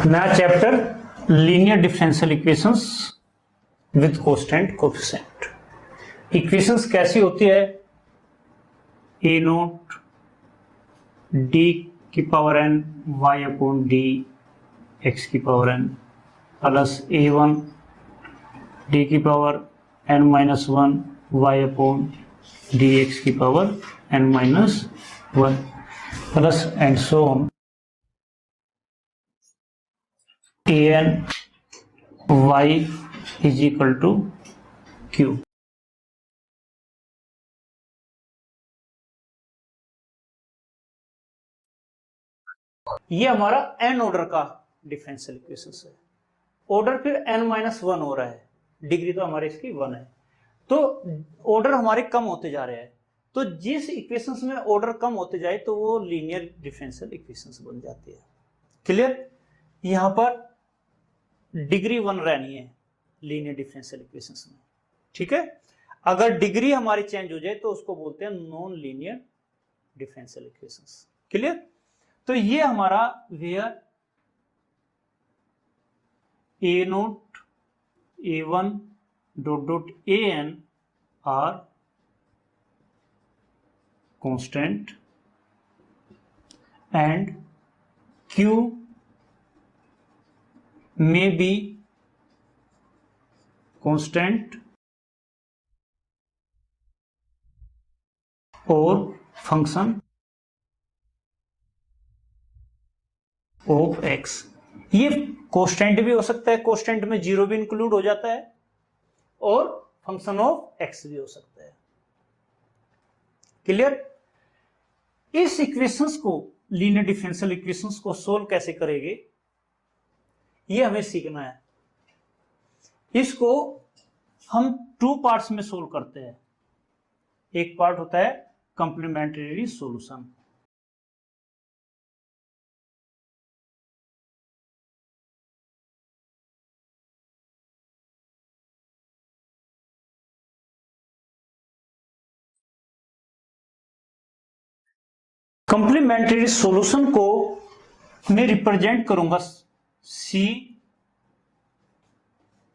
नया chapter linear differential equations with constant coefficient. Equations कैसी होती है? ए नोट डी की power N Y upon D X की power N plus A one D की power N minus one Y upon D X की power N minus one plus and so on A N Y is equal to Q. ये हमारा N order का differential equations है। Order फिर N minus one हो रहा है, degree तो हमारे इसकी वन है, तो ऑर्डर हमारे कम होते जा रहे हैं। तो जिस इक्वेशंस में ऑर्डर कम होते जाए तो वो लीनियर डिफरेंशियल इक्वेशंस बन जाती है। क्लियर? यहां पर डिग्री वन रहनी है लीनियर डिफरेंशियल इक्वेशंस में, ठीक है। अगर डिग्री हमारी चेंज हो जाए तो उसको बोलते हैं non linear differential equations. Clear? तो ये हमारा where a not a one dot dot a n are constant and q may be constant or function of x। ये कांस्टेंट भी हो सकता है, कांस्टेंट में जीरो भी इंक्लूड हो जाता है, और फंक्शन ऑफ x भी हो सकता है। क्लियर? इस इक्वेशंस को, लीनियर डिफरेंशियल इक्वेशंस को सोल्व कैसे करेंगे ये हमें सीखना है। इसको हम टू पार्ट्स में सोल्व करते हैं। एक पार्ट होता है कंप्लीमेंट्री सॉल्यूशन, कंप्लीमेंट्री सॉल्यूशन को मैं रिप्रेजेंट करूंगा सी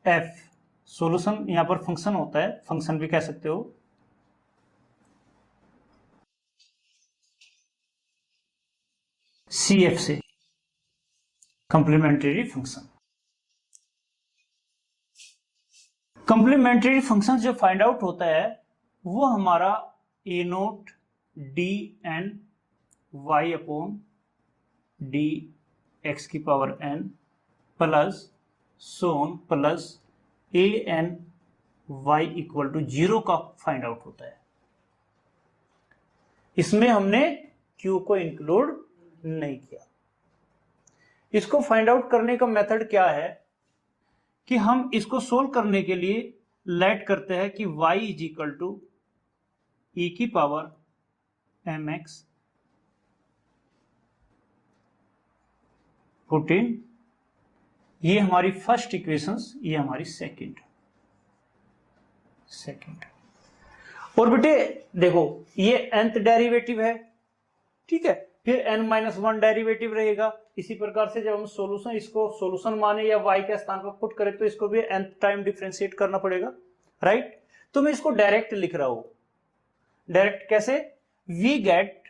एफ। सॉल्यूशन यहां पर फंक्शन होता है, फंक्शन भी कह सकते हो। सी एफ से कंप्लीमेंट्री फंक्शन। कंप्लीमेंट्री फंक्शन जो फाइंड आउट होता है वो हमारा A nought D N Y upon D X की power N plus so on plus A N Y equal to zero का फाइंड आउट होता है। इसमें हमने क्यू को इंक्लूड नहीं किया। इसको फाइंड आउट करने का मेथड क्या है कि हम इसको सोल्व करने के लिए लेट करते हैं कि y is equal to e की power m x put in, ये हमारी फर्स्ट इक्वेशंस, ये हमारी सेकंड। और बेटे देखो ये nth डेरिवेटिव है, ठीक है, फिर n माइनस वन डेरिवेटिव रहेगा। इसी प्रकार से जब हम सॉल्यूशन, इसको सॉल्यूशन माने या y के स्थान पर पुट करें तो इसको भी nth टाइम डिफरेंशिएट करना पड़ेगा, राइट। तो मैं इसको डायरेक्ट लिख रहा हूं। डायरेक्ट कैसे? वी गेट,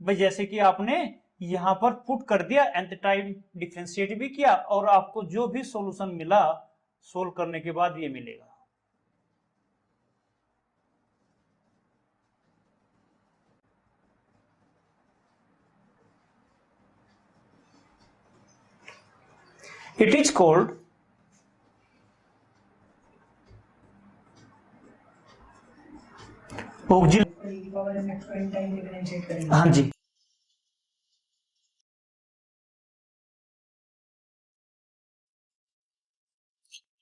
जैसे कि आपने यहां पर पुट कर दिया, nth टाइम डिफरेंशिएट भी किया, और आपको जो भी सॉल्यूशन मिला सोल्व करने के बाद ये मिलेगा। It is called हाँ जी,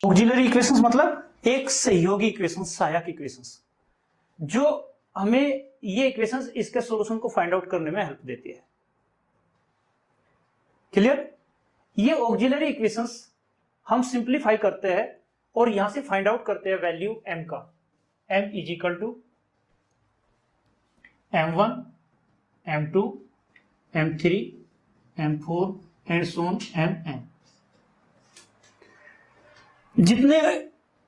ऑक्सिलरी इक्वेशंस मतलब एक सहयोगी इक्वेशंस, सहायक इक्वेशंस, जो हमें ये इक्वेशंस इसके सॉल्यूशन को फाइंड आउट करने में हेल्प देती है। क्लियर? ये ऑक्सिलरी इक्वेशंस हम सिंप्लीफाई करते हैं और यहां से फाइंड आउट करते हैं वैल्यू m का। m is equal to m1 m2 m3 m4 and so on mn। जितने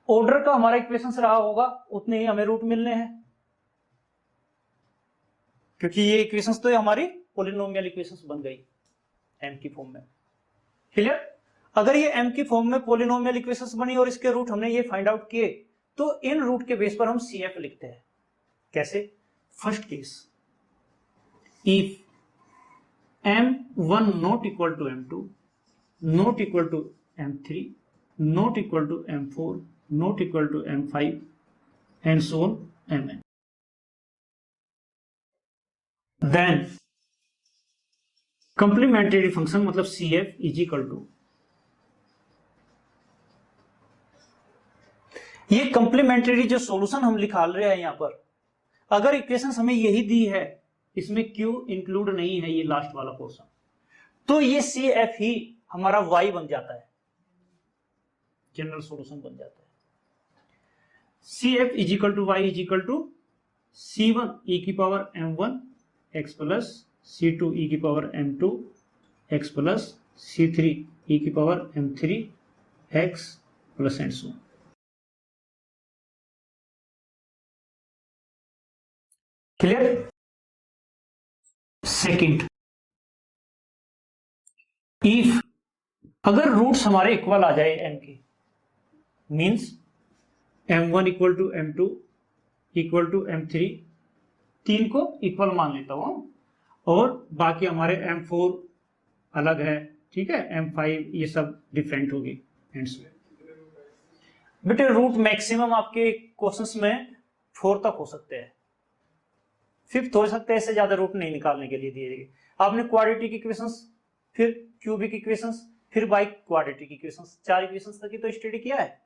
ऑर्डर का हमारा इक्वेशंस रहा होगा उतने ही हमें रूट मिलने हैं, क्योंकि ये इक्वेशंस तो हमारी पॉलिनोमियल इक्वेशंस बन गई एम की फॉर्म में। क्लियर? अगर ये एम की फॉर्म में पॉलिनोमियल इक्वेशंस बनी और इसके रूट हमने ये फाइंड आउट किए, तो इन रूट के बेस पर हम CF लिखते हैं। कैसे? First case, if M1 not equal to M2 not equal to M3 not equal to M4 not equal to M5 and so on Mn, then complementary function मतलब CF is equal to, ये complementary जो solution हम निकाल रहे हैं यहां पर, अगर इक्वेशंस हमें यही दी है, इसमें Q इंक्लूड नहीं है, ये लास्ट वाला पोर्शन, तो ये CF ही हमारा Y बन जाता है, जनरल सॉल्यूशन बन जाता है। CF is equal to Y is equal to C1 e की power M1 x plus C2 e की power M2 x plus C3 e की power M3 x plus and so. Clear? Second, if अगर roots हमारे equal आ जाए m के, means M1 equal to M2 equal to M3, तीन को equal मान लेता हूं, और बाकी हमारे M4 अलग है, ठीक है, M5 ये सब डिफरेंट होगी एंड सो। बेटे रूट मैक्सिमम आपके क्वेश्चंस में 4 तक हो सकते हैं, 5th हो सकते हैं, इससे ज्यादा रूट नहीं निकालने के लिए दिए गए। आपने क्वाड्रेटिक इक्वेशंस, फिर क्यूबिक इक्वेशंस, फिर बाई क्वाड्रेटिक इक्वेशंस, 4 इक्वेशंस तक ही तो स्टडी किया है,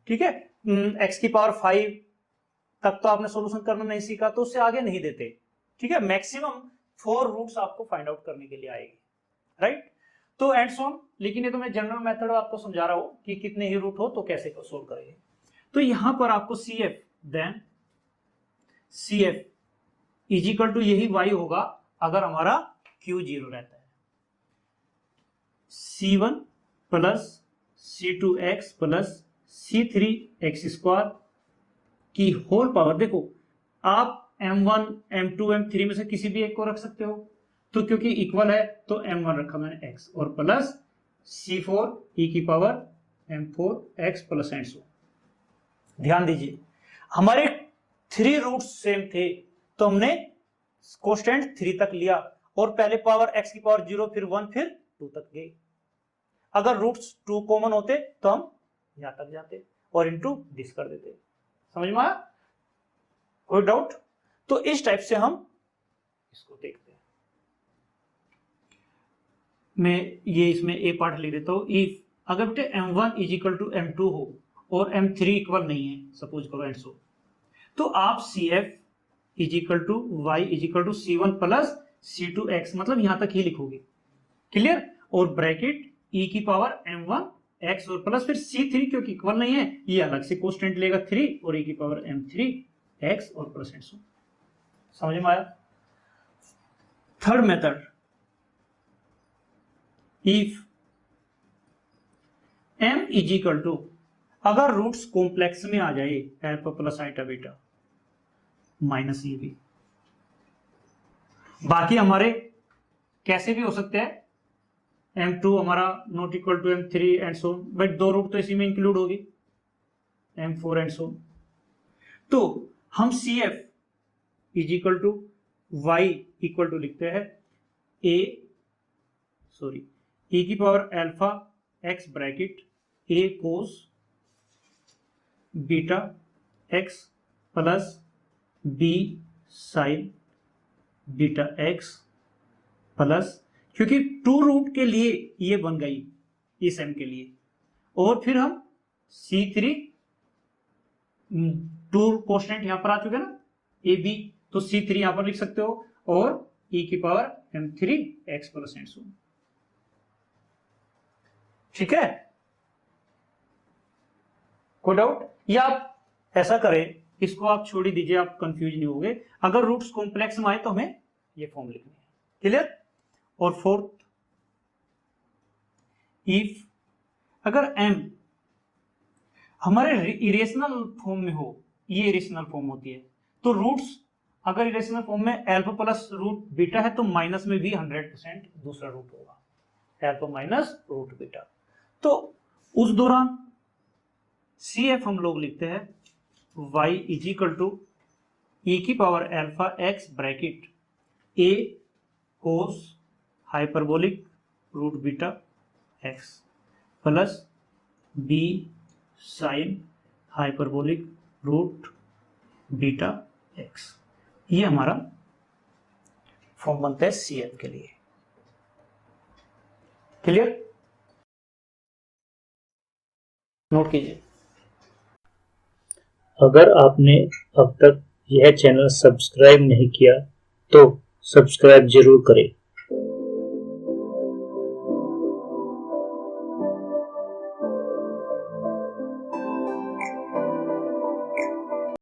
ठीक है। x की पावर 5 तक तो आपने सॉल्यूशन करना नहीं सीखा, तो उससे आगे नहीं देते, ठीक है। मैक्सिमम 4 रूट्स आपको फाइंड आउट करने के लिए आएगी, राइट। तो एंड सो ऑन, लेकिन ये तो मैं जनरल मेथड आपको समझा रहा हूं कि कितने ही रूट हो तो कैसे सोल्व करेंगे। तो यहां पर आपको CF, then CF is equal to यही y होगा अगर हमारा Q 0 रहता है, C1 plus C2x plus C3x square की होल पावर। देखो आप M1 M2 M3 में से किसी भी एक को रख सकते हो, तो क्योंकि इक्वल है तो M1 रखा मैंने x, और प्लस C4 e की power M4 x plus and सो। ध्यान दीजिए हमारे 3 रूट्स सेम थे, तो हमने कोस्टेंट 3 तक लिया, और पहले पावर x की पावर 0, फिर 1, फिर 2 तक गए। अगर रूट्स 2 कॉमन होते तो हम यहां तक जाते और इनटू दिस कर देते। समझ में आया? कोई डाउट? तो इस टाइप से हम इसको देखते हैं। मैं ये इसमें ए पार्ट लिख देता हूं। इफ अगर बेटे M1 is equal to M2 हो और M3 इक्वल नहीं है, सपोज करो एंड सो, तो आप CF is equal to Y is equal to C1 plus C2x, मतलब यहां तक ही लिखोगे, क्लियर। और ब्रैकेट e की पावर M1 x और प्लस फिर C3, क्योंकि इक्वल नहीं है ये अलग से कोस्टेंट लेगा 3, और e की पावर M3 x और प्लस एंड सो। समझ में आया? Third method, if m is equal to, अगर रूट्स कॉम्प्लेक्स में आ जाए alpha plus iota beta minus ये भी, बाकी हमारे कैसे भी हो सकते हैं, M2 हमारा not equal to M3 and so, but 2 root तो इसी में इंक्लूड होगी, M4 एंड सो। तो हम CF is equal to Y equal to लिखते हैं e की power alpha x bracket a cos beta x plus b sine beta x plus, क्योंकि 2 रूट के लिए ये बन गई इस m के लिए, और फिर हम C3, 2 कोस्टेंट यहां पर आ चुके ना ए बी, तो C3 यहां पर लिख सकते हो, और e की power M3 x plus and सो। ठीक है? कोई डाउट? या आप ऐसा करें, इसको आप छोड़ ही दीजिए, आप कंफ्यूज नहीं होंगे। अगर रूट्स कॉम्प्लेक्स में आए तो हमें ये फॉर्म लिखनी है, क्लियर। और फोर्थ, इफ अगर m हमारे इरेशनल फॉर्म में हो, ये इरेशनल फॉर्म होती है, तो रूट्स अगर इरेशनल फॉर्म में अल्फा प्लस रूट बीटा है तो माइनस में भी 100% दूसरा रूट होगा, अल्फा माइनस रूट बीटा। तो उस दौरान CF हम लोग लिखते हैं y is equal to e की power alpha x bracket a cos hyperbolic root beta x plus b sine hyperbolic root beta x। ये हमारा फॉर्म बनता है CF के लिए। क्लियर? नोट कीजिए। अगर आपने अब तक यह चैनल सब्सक्राइब नहीं किया तो सब्सक्राइब जरूर करें।